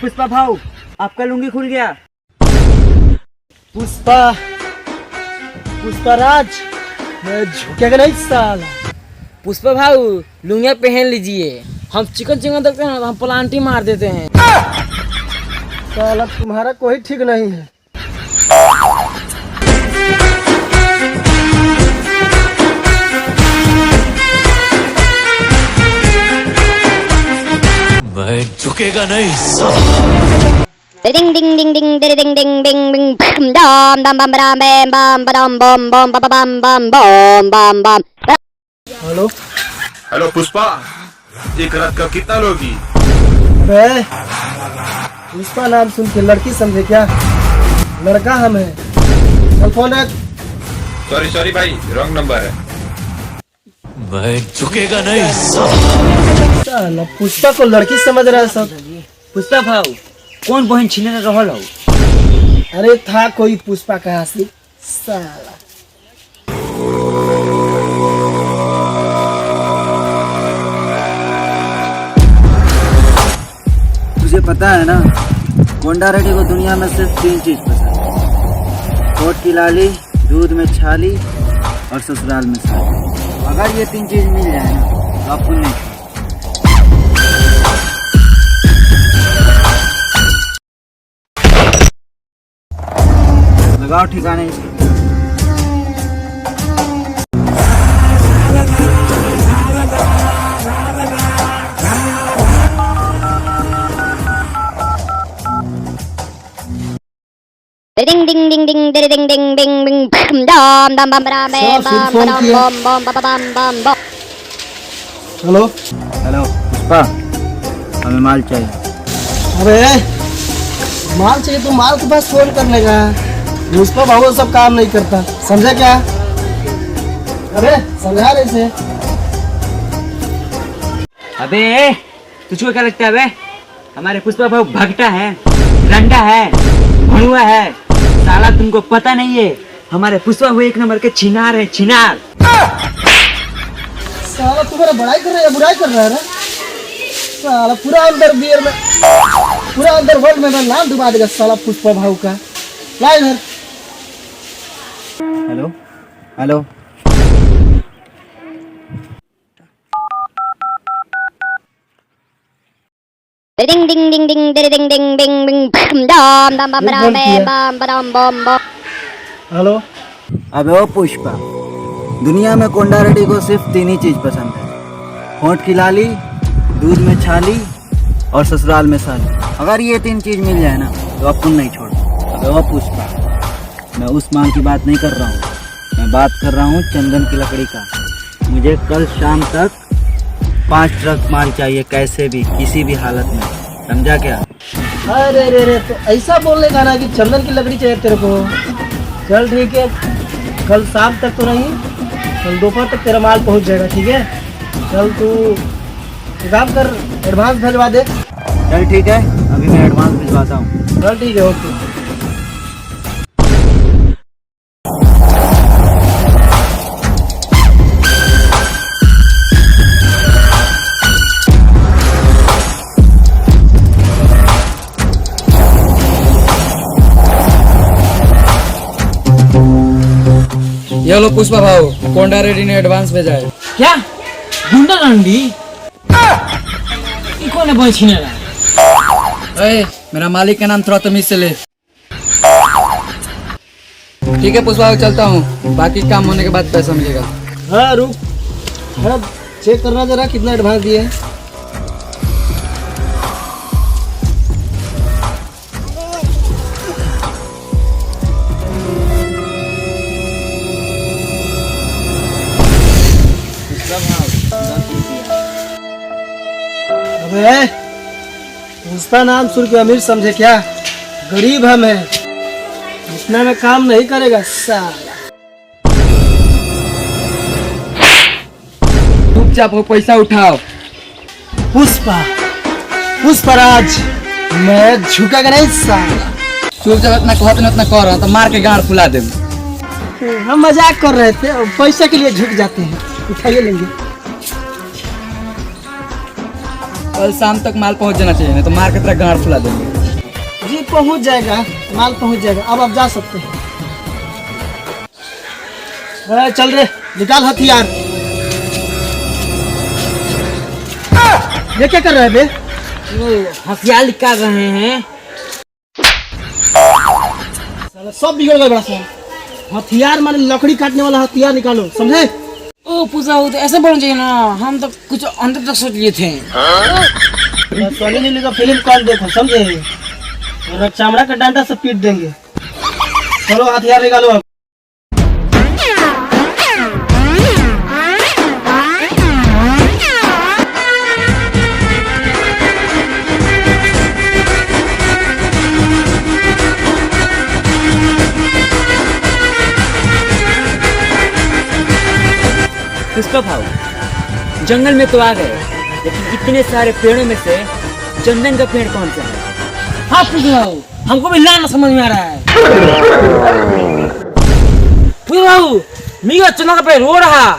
पुष्पा भाऊ, आपका लुंगी खुल गया। पुष्पराज, मैं झुकेगा नहीं साला। पुष्पा भाऊ लुंगिया पहन लीजिए, हम चिकन देखते हैं हम प्लांटी मार देते हैं। साला तुम्हारा कोई ठीक नहीं है। मैं झुकेगा नहीं। Ding ding ding ding ding ding ding ding ding dam dam bam bam bam bam bam bam bam bam bam bam bam bam। Hello hello Pushpa, एक रात का कितना लोगी? बे, पुष्पा नाम सुन के लड़की समझे क्या? लड़का हम है। चल फोन रख। सॉरी भाई, रॉन्ग नंबर है। मैं झुकेगा नहीं। साला पुष्पा को लड़की समझ रहा है सब। पुष्पा भाऊ कौन बहन छीने रहल हो? अरे था कोई पुष्पा का हंसी साला। तुझे पता है ना, गोंडा रेड्डी को दुनिया में सिर्फ 3 चीज पसंद है, होठ की लाली, दूध में छाली और ससुराल में साली। अगर ये 3 चीज मिल जाए ना तो आप पुण्य। लगाओ ठिकाने इसको। Ding ding ding ding ding ding ding ding ding dam dam bam bam bam bam bam bam bam bam bam। Hello hello Pushpa, हमें माल चाहिए। अबे माल चाहिए तो माल के पास फोन करने का। पुष्पा भाऊ सब काम नहीं करता, समझा क्या? अबे समझा रहे से। अबे तुझको क्या लगता है बे? हमारे पुष्पा भाऊ भगटा है, रंडा है, भणुआ है। साला तुमको पता नहीं है, हमारे पुष्पा भाऊ एक नंबर के छिनार है, छिनार। साला तुम्हारा बड़ाई कर रहा है, बुराई कर रहा है ना? साला पूरा अंदर बियर में, पूरा अंदर वर्ल्ड में मैं नाम डुबा देगा साला पुष्पा भाऊ का। ला इधर। Hello hello Ding ding ding ding ding ding ding ding ding dam dam bam bam bam bam bam bam। Hello अबे ओ पुष्पा, दुनिया में गोंडा रेड्डी को सिर्फ 3 ही चीज पसंद है, होठ की लाली, दूध में छाली और ससुराल में साली। अगर ये 3 चीज मिल जाए ना तो अपन नहीं छोड़। अबे ओ पुष्पा, मैं उस माल की बात नहीं कर रहा हूँ, मैं बात कर रहा हूँ चंदन की लकड़ी का। मुझे कल शाम तक 5 ट्रक माल चाहिए, कैसे भी, किसी भी हालत में, समझा क्या? अरे रे रे, तो ऐसा बोलने का ना कि चंदन की लकड़ी चाहिए तेरे को। चल ठीक है, कल शाम तक तो नहीं, कल दोपहर तक तेरा माल पहुंच जाएगा, ठीक है? चल तू एक काम कर, एडवांस भिजवा दे। चल ठीक है, अभी मैं एडवांस भिजवाता हूँ। चल ठीक है, ओके। ये लो पुष्पा भाऊ, गोंडा रेड्डी ने एडवांस भेजा है। क्या गुंडा रंडी? कौन है बहन छीने रहा? अरे मेरा मालिक का नाम थोड़ा तमीज से ले। ठीक है पुष्पा भाऊ, चलता हूँ, बाकी काम होने के बाद पैसा मिलेगा। हाँ रुक, हाँ चेक करना जरा कितना एडवांस दिए हैं। अबे पुष्पा नाम सुन के अमीर समझे क्या? गरीब हम हैं, इतना में काम नहीं करेगा साला। चुपचाप हो, पैसा उठाओ। पुष्पराज, मैं झुकेगा नहीं साला। चुपचाप इतना कहत नहीं उतना कह रहा तो मार के गाड़ फुला दे। हम मजाक कर रहे थे, पैसे के लिए झुक जाते हैं, उठाइए लेंगे। कल शाम तक माल पहुंच जाना चाहिए, नहीं तो मार के तेरा गाड़ फुला देंगे। जी पहुंच जाएगा, माल पहुंच जाएगा। अब आप जा सकते हैं। चल रे, निकाल हथियार। ये क्या कर रहा है बे? हथियार निकाल रहे हैं। साला सब बिगड़ गए बड़ा सा। हथियार माने लकड़ी काटने वाला हथियार निकालो, समझे? ओ पूजा हो तो ऐसे बोलना चाहिए ना, हम तो कुछ अंदर तक सोच लिए थे। सोनी नीली का फिल्म कौन देखो, समझे? और चामड़ा का डंडा से पीट देंगे। चलो हथियार निकालो अब। पुष्पा भाऊ, जंगल में तो आ गए, लेकिन इतने सारे पेड़ों में से चंदन का पेड़ कौन सा है? हाँ पुष्पा भाऊ, हमको भी ना समझ में आ रहा है। पुष्पा भाऊ, मीरा चंदन का पेड़ रो रहा।